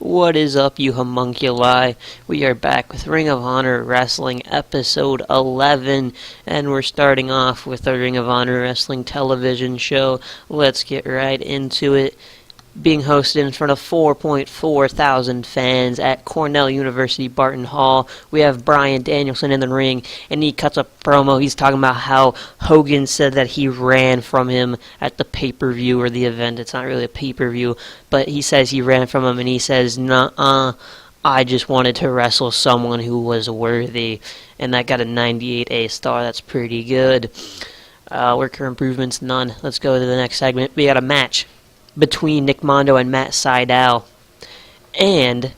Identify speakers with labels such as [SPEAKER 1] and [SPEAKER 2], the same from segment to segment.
[SPEAKER 1] What is up, you homunculi? We are back with Ring of Honor Wrestling episode 11, and we're starting off with the Ring of Honor Wrestling television show. Let's get right into it. Being hosted in front of 4.4 thousand fans at Cornell University Barton Hall. We have Bryan Danielson in the ring, and he cuts a promo. He's talking about how Hogan said that he ran from him at the pay-per-view or the event. It's not really a pay-per-view, but he says he ran from him, and he says, "Nuh-uh, I just wanted to wrestle someone who was worthy." And that got a 98A star. That's pretty good. Worker improvements, none. Let's go to the next segment. We got a match between Nick Mondo and Matt Sydal, and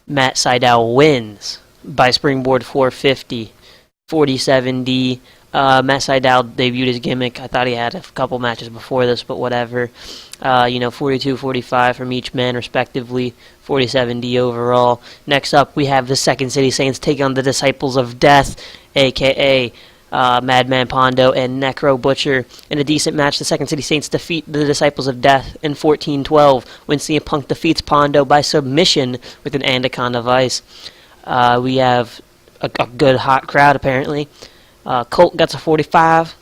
[SPEAKER 1] Matt Sydal wins by springboard 450, 47D. Matt Sydal debuted his gimmick. I thought he had a couple matches before this, but whatever. 42, 45 from each man, respectively. 47D overall. Next up, we have the Second City Saints take on the Disciples of Death, a.k.a. Madman Pondo and Necro Butcher. In a decent match, the Second City Saints defeat the Disciples of Death in 14-12 when CM Punk defeats Pondo by submission with an Anaconda Vice. We have a good hot crowd, apparently. Colt gets a 45.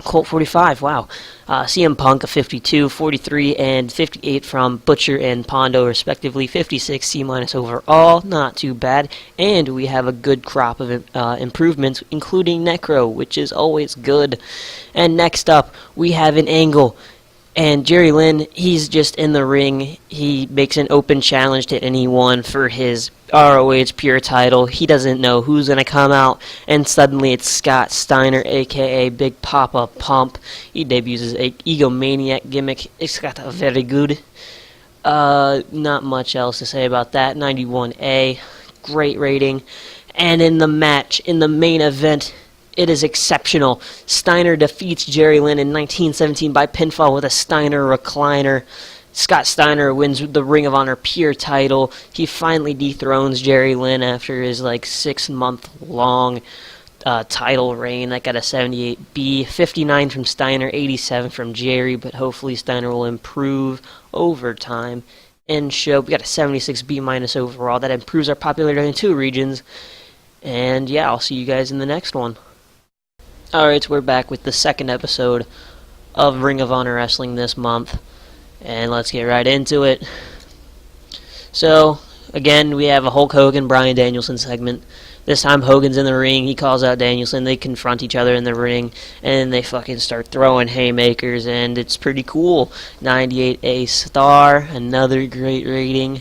[SPEAKER 1] Colt 45, wow. CM Punk a 52, 43, and 58 from Butcher and Pondo, respectively. 56 C- overall, not too bad. And we have a good crop of improvements, including Necro, which is always good. And next up, we have an angle. And Jerry Lynn, he's just in the ring. He makes an open challenge to anyone for his ROH Pure title. He doesn't know who's going to come out. And suddenly it's Scott Steiner, a.k.a. Big Papa Pump. He debuts his egomaniac gimmick. It's got a very good. Not much else to say about that. 91A. Great rating. And in the match, in the main event, it is exceptional. Steiner defeats Jerry Lynn in 1917 by pinfall with a Steiner recliner. Scott Steiner wins the Ring of Honor Pure title. He finally dethrones Jerry Lynn after his 6-month-long title reign. That got a 78B, 59 from Steiner, 87 from Jerry, but hopefully Steiner will improve over time. End show, we got a 76B- overall. That improves our popularity in 2 regions. And yeah, I'll see you guys in the next one. Alright, so we're back with the second episode of Ring of Honor Wrestling this month, and let's get right into it. So, again, we have a Hulk Hogan, Bryan Danielson segment. This time Hogan's in the ring, he calls out Danielson, they confront each other in the ring, and they fucking start throwing haymakers, and it's pretty cool. 98A star, another great rating.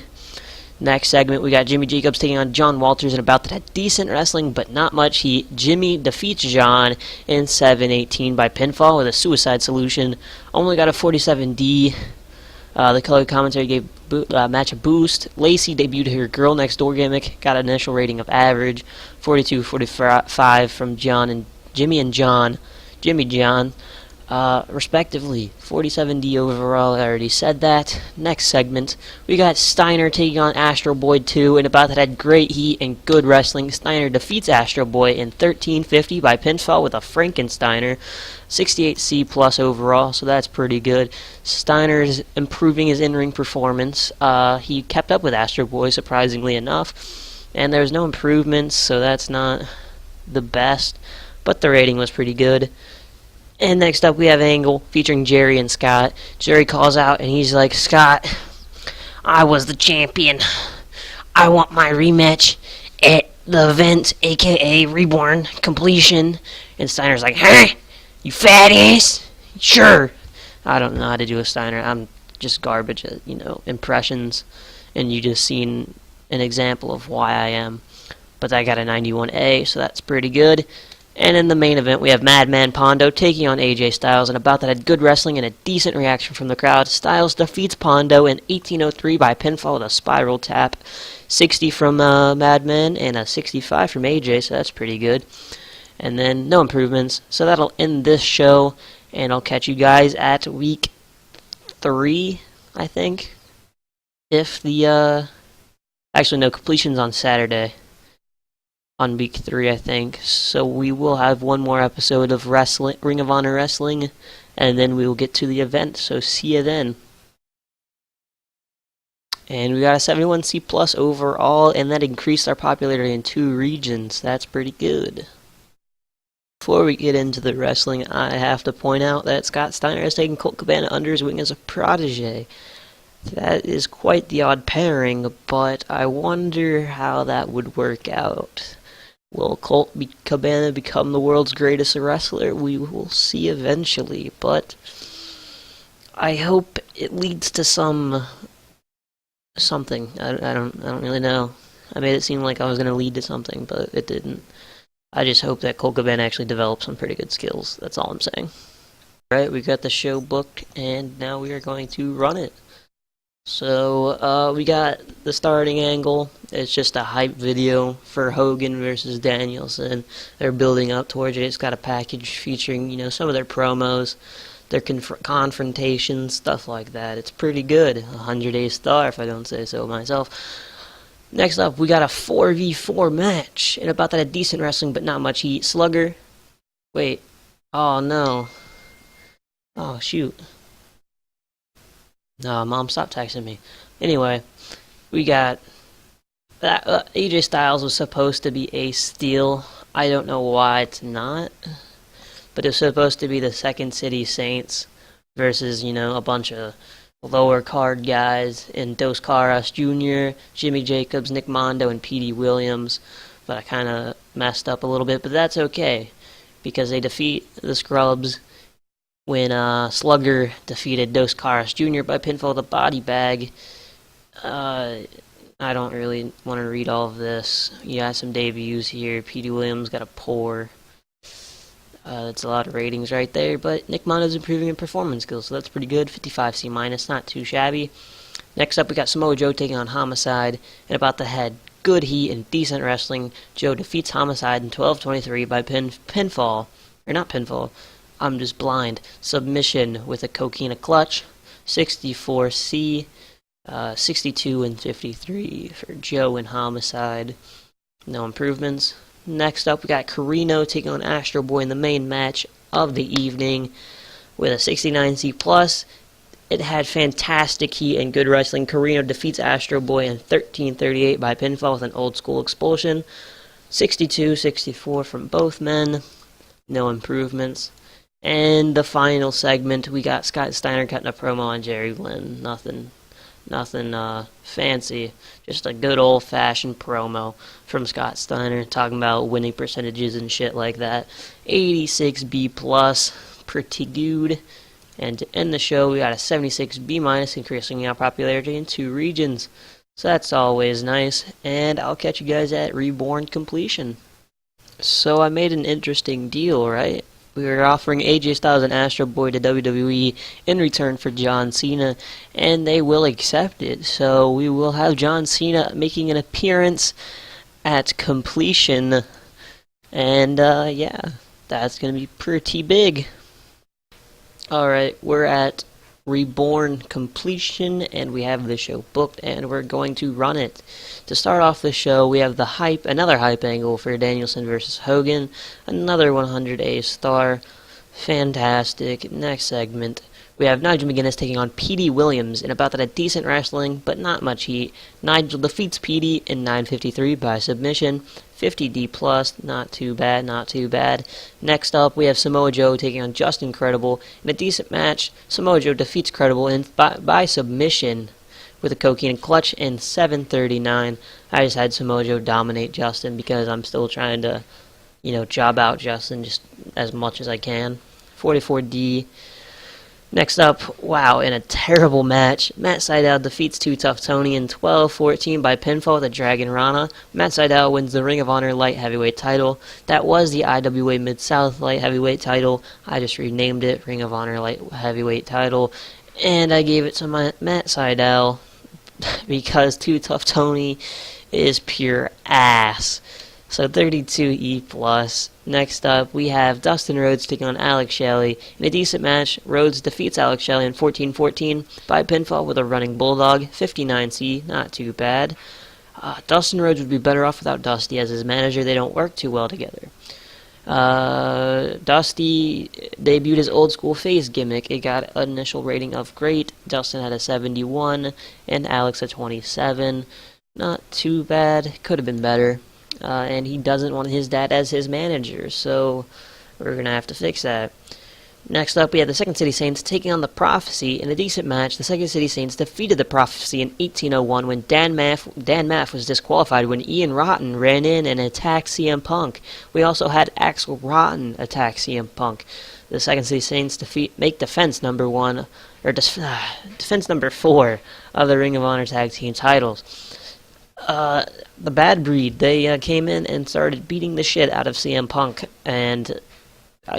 [SPEAKER 1] Next segment, we got Jimmy Jacobs taking on John Walters in a bout that had decent wrestling, but not much heat. Jimmy defeats John in 7-18 by pinfall with a suicide solution. Only got a 47D. The color commentary gave match a boost. Lacey debuted her Girl Next Door gimmick, got an initial rating of average. 42-45 from Jimmy John, respectively. 47D overall, I already said that. Next segment, we got Steiner taking on Astro Boy 2 in a bout that had great heat and good wrestling. Steiner defeats Astro Boy in 13-50 by pinfall with a Frankensteiner. 68C+ overall, so that's pretty good. Steiner's improving his in-ring performance. He kept up with Astro Boy, surprisingly enough. And there's no improvements, so that's not the best. But the rating was pretty good. And next up we have Angle featuring Jerry and Scott. Jerry calls out and he's like, "Scott, I was the champion. I want my rematch at the event, aka Reborn completion." And Steiner's like, "Huh? You fat ass? Sure." I don't know how to do a Steiner. I'm just garbage at, impressions. And you just seen an example of why I am. But I got a 91A, so that's pretty good. And in the main event, we have Madman Pondo taking on AJ Styles in a bout that had good wrestling and a decent reaction from the crowd. Styles defeats Pondo in 1803 by pinfall with a spiral tap. 60 from Madman and a 65 from AJ, so that's pretty good. And then no improvements, so that'll end this show. And I'll catch you guys at week 3, I think. If the, actually no, completion's on Saturday. On week 3, I think. So we will have one more episode of Ring of Honor Wrestling, and then we will get to the event. So see you then. And we got a 71C plus overall, and that increased our popularity in 2 regions. That's pretty good. Before we get into the wrestling, I have to point out that Scott Steiner has taken Colt Cabana under his wing as a protege. That is quite the odd pairing, but I wonder how that would work out. Will Cabana become the world's greatest wrestler? We will see eventually, but I hope it leads to something. I don't really know. I made it seem like I was going to lead to something, but it didn't. I just hope that Colt Cabana actually develops some pretty good skills. That's all I'm saying. Alright, we got the show booked, and now we are going to run it. So, we got the starting angle. It's just a hype video for Hogan versus Danielson. They're building up towards it. It's got a package featuring, some of their promos, their confrontations, stuff like that. It's pretty good. 100 star, if I don't say so myself. Next up, we got a 4v4 match. And about that, a decent wrestling, but not much heat. Slugger. Wait. Oh, no. Oh, shoot. No, Mom, stop texting me. Anyway, we got that AJ Styles was supposed to be a steal. I don't know why it's not, but it's supposed to be the Second City Saints versus, a bunch of lower card guys in Dos Caras Jr., Jimmy Jacobs, Nick Mondo, and Petey Williams. But I kind of messed up a little bit, but that's okay because they defeat the Scrubs when Slugger defeated Dos Caras Jr. by pinfall with a body bag. I don't really want to read all of this. You got some debuts here. Petey Williams got a pour. That's a lot of ratings right there, but Nick Mondo's improving in performance skills, so that's pretty good. 55C-, not too shabby. Next up, we got Samoa Joe taking on Homicide, and about the head. Good heat and decent wrestling. Joe defeats Homicide in 12:23 by pinfall. Or not pinfall. I'm just blind. Submission with a coquina clutch. 64C, 62 and 53 for Joe and Homicide. No improvements. Next up, we got Carino taking on Astro Boy in the main match of the evening with a 69C plus. It had fantastic heat and good wrestling. Carino defeats Astro Boy in 13:38 by pinfall with an old school expulsion. 62-64 from both men. No improvements. And the final segment, we got Scott Steiner cutting a promo on Jerry Lynn. Nothing fancy. Just a good old-fashioned promo from Scott Steiner talking about winning percentages and shit like that. 86B plus, pretty good. And to end the show, we got a 76B-, increasing our popularity in 2 regions. So that's always nice. And I'll catch you guys at Reborn completion. So I made an interesting deal, right? We were offering AJ Styles and Astro Boy to WWE in return for John Cena, and they will accept it. So we will have John Cena making an appearance at completion, and yeah, that's going to be pretty big. Alright, we're at Reborn completion, and we have the show booked, and we're going to run it. To start off the show, we have the another hype angle for Danielson versus Hogan, another 100 star, fantastic. Next segment, we have Nigel McGuinness taking on Petey Williams, and about that, a decent wrestling, but not much heat. Nigel defeats Petey in 9:53 by submission. 50D plus, not too bad, not too bad. Next up, we have Samoa Joe taking on Justin Credible. In a decent match, Samoa Joe defeats Credible by submission with a coquina clutch in 7:39. I just had Samoa Joe dominate Justin because I'm still trying to, job out Justin just as much as I can. 44D. Next up, wow, in a terrible match, Matt Sydal defeats Too Tough Tony in 12:14 by pinfall with a Dragon Rana. Matt Sydal wins the Ring of Honor Light Heavyweight title. That was the IWA Mid-South Light Heavyweight title. I just renamed it Ring of Honor Light Heavyweight title. And I gave it to Matt Sydal because Too Tough Tony is pure ass. So 32E plus. Next up, we have Dustin Rhodes taking on Alex Shelley. In a decent match, Rhodes defeats Alex Shelley in 14:14 by pinfall with a running bulldog. 59C, not too bad. Dustin Rhodes would be better off without Dusty as his manager. They don't work too well together. Dusty debuted his old school face gimmick. It got an initial rating of great. Dustin had a 71 and Alex a 27. Not too bad. Could have been better. And he doesn't want his dad as his manager, so we're going to have to fix that. Next up, we had the Second City Saints taking on the Prophecy in a decent match. The Second City Saints defeated the Prophecy in 1801 when Dan Maff was disqualified when Ian Rotten ran in and attacked CM Punk. We also had Axel Rotten attack CM Punk. The Second City Saints make defense number 4 of the Ring of Honor Tag Team titles. The Bad Breed, they came in and started beating the shit out of CM Punk, and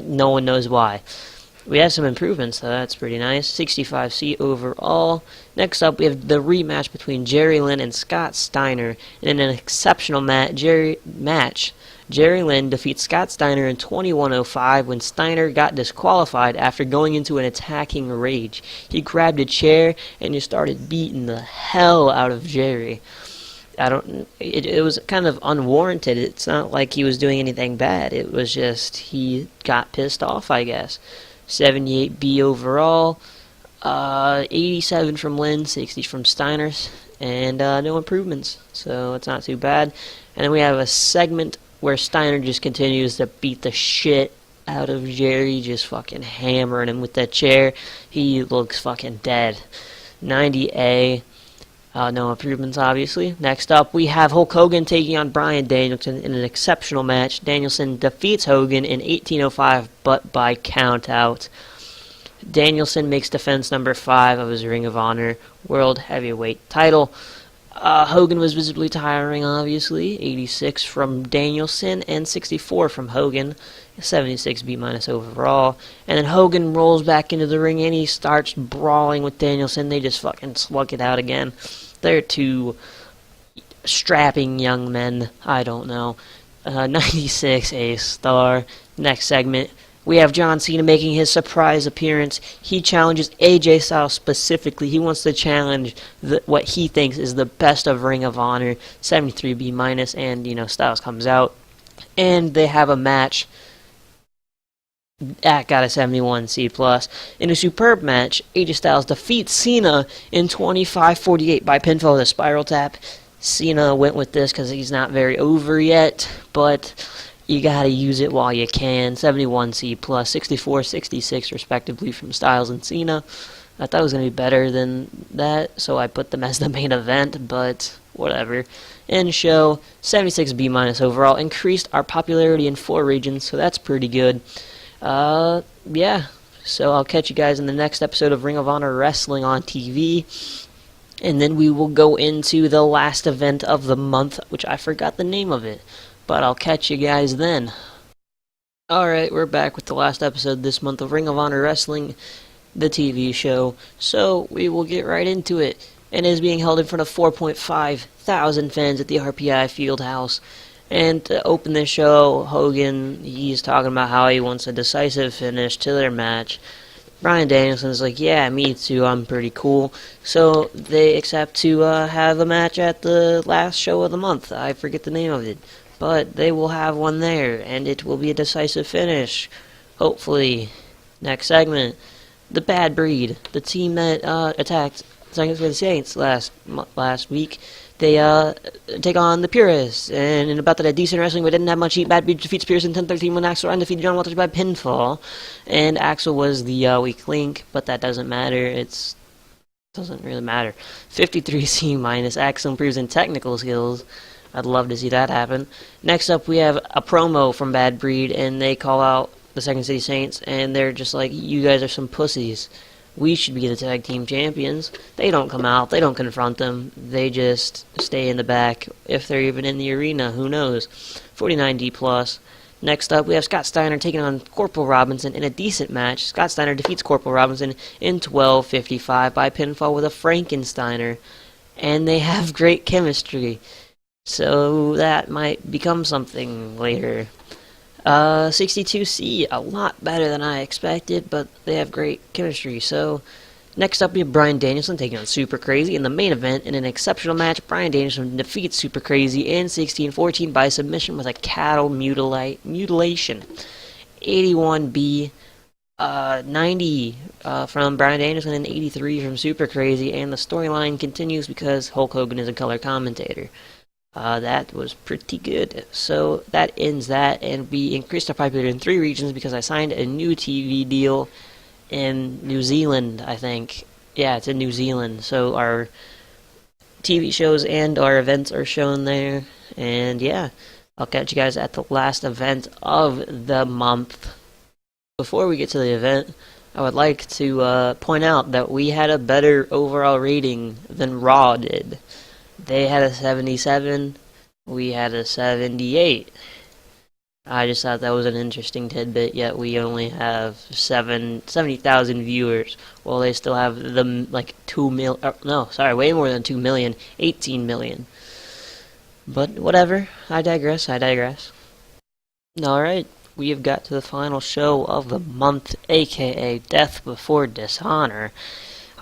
[SPEAKER 1] no one knows why. We have some improvements, so that's pretty nice. 65C overall. Next up, we have the rematch between Jerry Lynn and Scott Steiner. In an exceptional Jerry Lynn defeats Scott Steiner in 21:05 when Steiner got disqualified after going into an attacking rage. He grabbed a chair and just started beating the hell out of Jerry. It was kind of unwarranted. It's not like he was doing anything bad. It was just he got pissed off, I guess. 78B overall, 87 from Lynn, 60 from Steiners, and no improvements, so it's not too bad. And then we have a segment where Steiner just continues to beat the shit out of Jerry, just fucking hammering him with that chair. He looks fucking dead. 90A. No improvements, obviously. Next up, we have Hulk Hogan taking on Bryan Danielson in an exceptional match. Danielson defeats Hogan in 18:05, but by countout. Danielson makes defense number 5 of his Ring of Honor World Heavyweight title. Hogan was visibly tiring, obviously. 86 from Danielson and 64 from Hogan. 76 B- overall. And then Hogan rolls back into the ring and he starts brawling with Danielson. They just fucking slug it out again. They're two strapping young men. I don't know. 96 A-star. Next segment, we have John Cena making his surprise appearance. He challenges AJ Styles specifically. He wants to challenge what he thinks is the best of Ring of Honor. 73 B-, and, Styles comes out. And they have a match. That got a 71C+. In a superb match, AJ Styles defeats Cena in 25:48 by pinfall with a spiral tap. Cena went with this because he's not very over yet, but you gotta use it while you can. 71C+, 64, 66 respectively from Styles and Cena. I thought it was going to be better than that, so I put them as the main event, but whatever. In show, 76 B- overall. Increased our popularity in 4 regions, so that's pretty good. Yeah, so I'll catch you guys in the next episode of Ring of Honor Wrestling on TV, and then we will go into the last event of the month, which I forgot the name of it, but I'll catch you guys then. Alright, we're back with the last episode this month of Ring of Honor Wrestling, the TV show, so we will get right into it, and it is being held in front of 4.5 thousand fans at the RPI Fieldhouse. And to open this show, Hogan, he's talking about how he wants a decisive finish to their match. Bryan Danielson's like, yeah, me too, I'm pretty cool. So they accept to have a match at the last show of the month. I forget the name of it. But they will have one there, and it will be a decisive finish. Hopefully. Next segment, the Bad Breed, the team that attacked Second City Saints last week. They take on the Purists, and in about that at Decent Wrestling, we didn't have much heat. Bad Breed defeats Purists in 10-13 when Axel Ryan defeated John Walters by pinfall, and Axel was the weak link, but that doesn't matter. It doesn't really matter. 53C-. Axel improves in technical skills. I'd love to see that happen. Next up, we have a promo from Bad Breed, and they call out the Second City Saints, and they're just like, you guys are some pussies. We should be the tag team champions. They don't come out. They don't confront them. They just stay in the back. If they're even in the arena, who knows? 49D+. Next up, we have Scott Steiner taking on Corporal Robinson in a decent match. Scott Steiner defeats Corporal Robinson in 12:55 by pinfall with a Frankensteiner. And they have great chemistry. So that might become something later. 62C, a lot better than I expected, but they have great chemistry, so Next up, we have Bryan Danielson taking on Super Crazy in the main event. In an exceptional match, Bryan Danielson defeats Super Crazy in 16-14 by submission with a cattle mutilation. 81B, 90 from Bryan Danielson and 83 from Super Crazy, and the storyline continues because Hulk Hogan is a color commentator. That was pretty good. So that ends that, and we increased our popularity in 3 regions because I signed a new TV deal in New Zealand, I think. Yeah, it's in New Zealand. So our TV shows and our events are shown there. And yeah, I'll catch you guys at the last event of the month. Before we get to the event, I would like to point out that we had a better overall rating than Raw did. They had a 77, we had a 78. I just thought that was an interesting tidbit, yet we only have 70,000 viewers, while they still have like 2 mil, no, sorry, way more than 2 million, 18 million. But whatever, I digress. Alright, we have got to the final show of the month, aka Death Before Dishonor.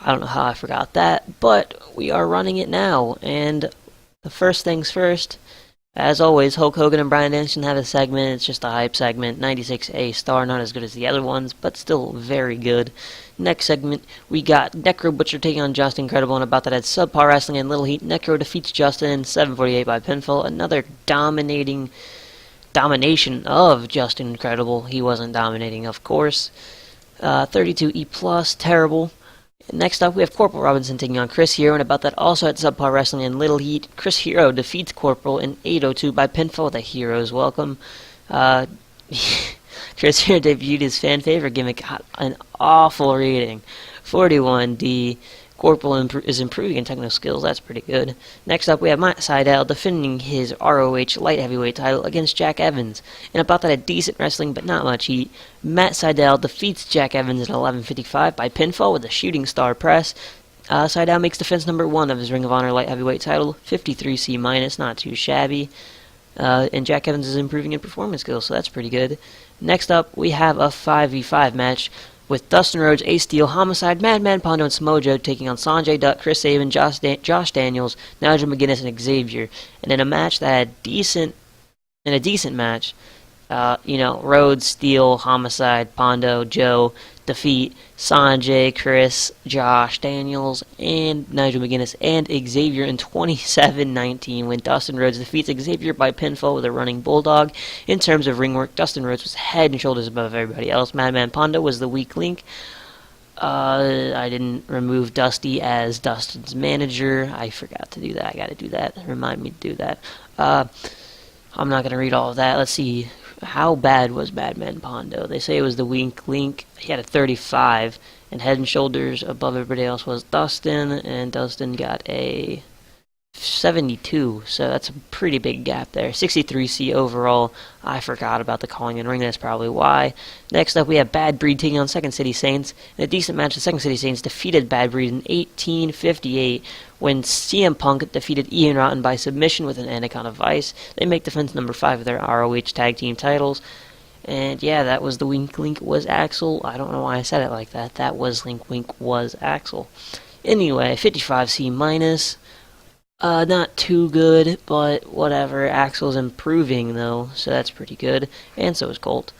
[SPEAKER 1] I don't know how I forgot that, but we are running it now, and the first things first, as always, Hulk Hogan and Bryan Danielson have a segment. It's just a hype segment, 96A star, not as good as the other ones, but still very good. Next segment, we got Necro Butcher taking on Justin Credible, and about that at Subpar Wrestling and Little Heat, Necro defeats Justin in 7:48 by pinfall. Another domination of Justin Credible. He wasn't dominating, of course. 32E+, terrible. Next up, we have Corporal Robinson taking on Chris Hero, and about that also at Subpar Wrestling and Little Heat, Chris Hero defeats Corporal in 8:02 by pinfall with a Hero's Welcome. Chris Hero debuted his fan favorite gimmick, got an awful rating, 41D. Corporal is improving in technical skills, that's pretty good. Next up, we have Matt Sydal defending his ROH light heavyweight title against Jack Evans. And about that, a decent wrestling, but not much heat. Matt Sydal defeats Jack Evans at 11:55 by pinfall with a shooting star press. Sydal makes defense number 1 of his Ring of Honor light heavyweight title, 53C-, not too shabby. And Jack Evans is improving in performance skills, so that's pretty good. Next up, we have a 5v5 match with Dustin Rhodes, Ace Steel, Homicide, Madman Pondo, and Smojo taking on Sanjay Dutt, Chris Sabin, Josh Daniels, Nigel McGuinness, and Xavier. And in a match that had a decent match, Rhodes, Steel, Homicide, Pondo, Joe defeat Sanjay, Chris, Josh Daniels, and Nigel McGuinness, and Xavier in 27-19 when Dustin Rhodes defeats Xavier by pinfall with a running bulldog. In terms of ring work, Dustin Rhodes was head and shoulders above everybody else. Madman Pondo was the weak link. I didn't remove Dusty as Dustin's manager. I forgot to do that. I gotta do that. Remind me to do that. I'm not gonna read all of that. Let's see. How bad was Madman Pondo? They say it was the weak link. He had a 35, and head and shoulders above everybody else was Dustin, and Dustin got a 72, so that's a pretty big gap there. 63C overall. I forgot about the calling and ring, that's probably why. Next up, we have Bad Breed taking on Second City Saints. In a decent match, the Second City Saints defeated Bad Breed in 18:58 when CM Punk defeated Ian Rotten by submission with an Anaconda Vice. They make defense number 5 of their ROH tag team titles. And yeah, that was the wink link was Axel. I don't know why I said it like that. That was link wink was Axel. Anyway, 55C-. Not too good, but whatever. Axel's improving, though, so that's pretty good. And so is Colt.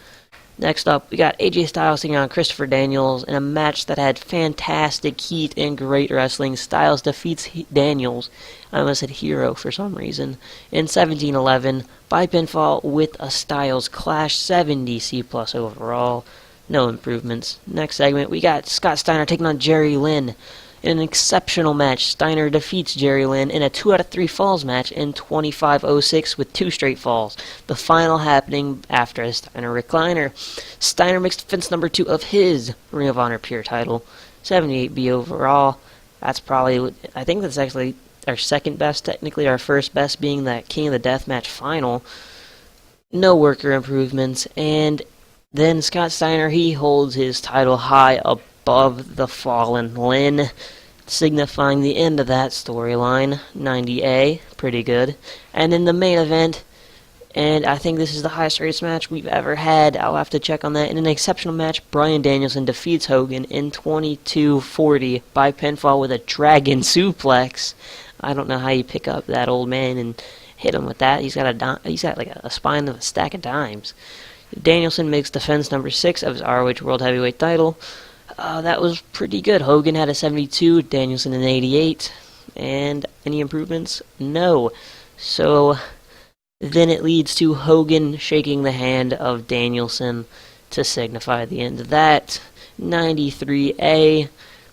[SPEAKER 1] Next up, we got AJ Styles taking on Christopher Daniels in a match that had fantastic heat and great wrestling. Styles defeats Daniels. I almost said Hero for some reason. In 17-11 by pinfall with a Styles Clash, 70C+ overall. No improvements. Next segment, we got Scott Steiner taking on Jerry Lynn. In an exceptional match, Steiner defeats Jerry Lynn in a 2 out of 3 falls match in 25:06 with 2 straight falls. The final happening after a Steiner recliner. Steiner makes defense number 2 of his Ring of Honor Pure title, 78B overall. That's probably, I think that's actually our second best, technically our first best being that King of the Deathmatch final. No worker improvements, and then Scott Steiner, he holds his title high above the fallen Lynn, signifying the end of that storyline. 90A, pretty good. And in the main event, And I think this is the highest rated match we've ever had. I'll have to check on that. In an exceptional match, Bryan Danielson defeats Hogan in 22:40 by pinfall with a dragon suplex. I don't know how you pick up that old man and hit him with that. He's got like a spine of a stack of dimes. Danielson makes defense number 6 of his ROH World Heavyweight title. That was pretty good. Hogan had a 72, Danielson an 88. And any improvements? No. So then it leads to Hogan shaking the hand of Danielson to signify the end of that. 93A,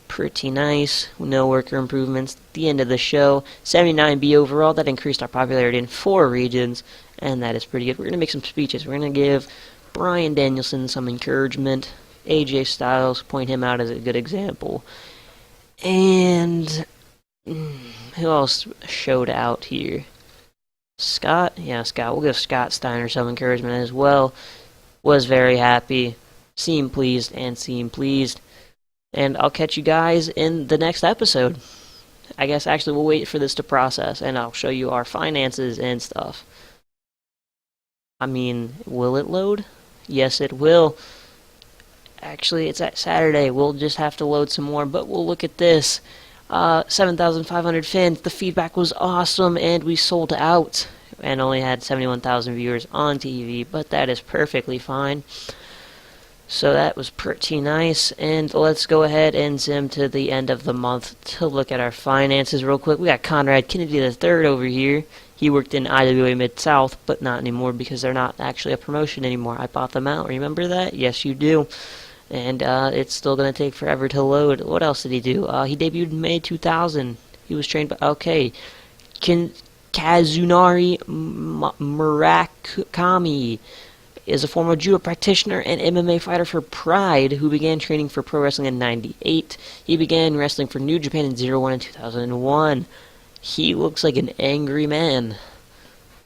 [SPEAKER 1] pretty nice. No worker improvements. The end of the show. 79B overall. That increased our popularity in 4 regions, and that is pretty good. We're going to make some speeches. We're going to give Bryan Danielson some encouragement. AJ Styles, point him out as a good example. And who else showed out here? Scott? Yeah, Scott. We'll give Scott Steiner some encouragement as well. Was very happy. Seemed pleased and seemed pleased. And I'll catch you guys in the next episode. I guess actually we'll wait for this to process and I'll show you our finances and stuff. I mean, will it load? Yes, it will. Actually, it's at Saturday. We'll just have to load some more, but we'll look at this. 7,500 fans. The feedback was awesome, and we sold out and only had 71,000 viewers on TV, but that is perfectly fine. So that was pretty nice, and let's go ahead and zoom to the end of the month to look at our finances real quick. We got Conrad Kennedy III over here. He worked in IWA Mid-South, but not anymore because they're not actually a promotion anymore. I bought them out. Remember that? Yes, you do. And it's still going to take forever to load. What else did he do? He debuted in May 2000. He was trained by... Okay. Kazunari Murakami is a former judo practitioner and MMA fighter for Pride who began training for pro wrestling in 98. He began wrestling for New Japan in 01 and 2001. He looks like an angry man.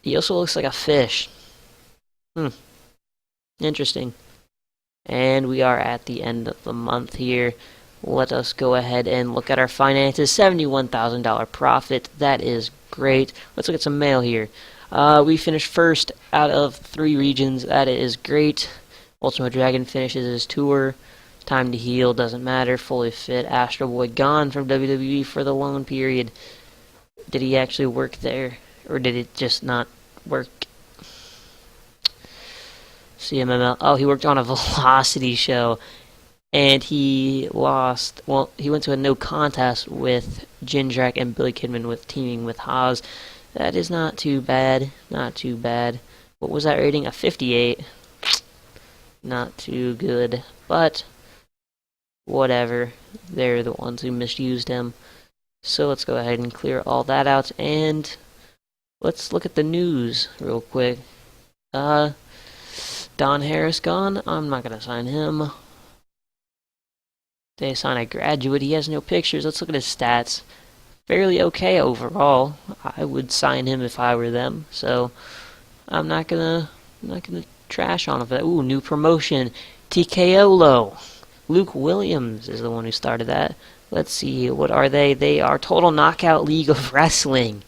[SPEAKER 1] He also looks like a fish. Interesting. And we are at the end of the month here. Let us go ahead and look at our finances. $71,000 profit. That is great. Let's look at some mail here. We finished first out of 3 regions. That is great. Ultimo Dragon finishes his tour. Time to Heal, doesn't matter. Fully Fit. Astro Boy gone from WWE for the loan period. Did he actually work there? Or did it just not work? CMML. Oh, he worked on a Velocity show. And he lost. Well, he went to a no contest with Jindrak and Billy Kidman with teaming with Haas. That is not too bad. Not too bad. What was that rating? A 58. Not too good. But whatever. They're the ones who misused him. So let's go ahead and clear all that out. And let's look at the news real quick. Don Harris gone. I'm not going to sign him. They sign a graduate. He has no pictures. Let's look at his stats. Fairly okay overall. I would sign him if I were them. So I'm not gonna trash on him for that. Ooh, new promotion. TKO. Luke Williams is the one who started that. Let's see, what are they? They are Total Knockout League of Wrestling.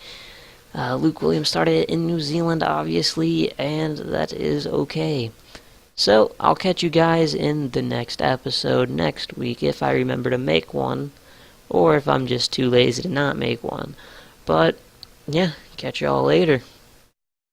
[SPEAKER 1] Luke Williams started it in New Zealand, obviously, and that is okay. So, I'll catch you guys in the next episode next week if I remember to make one, or if I'm just too lazy to not make one. But, yeah, catch y'all later.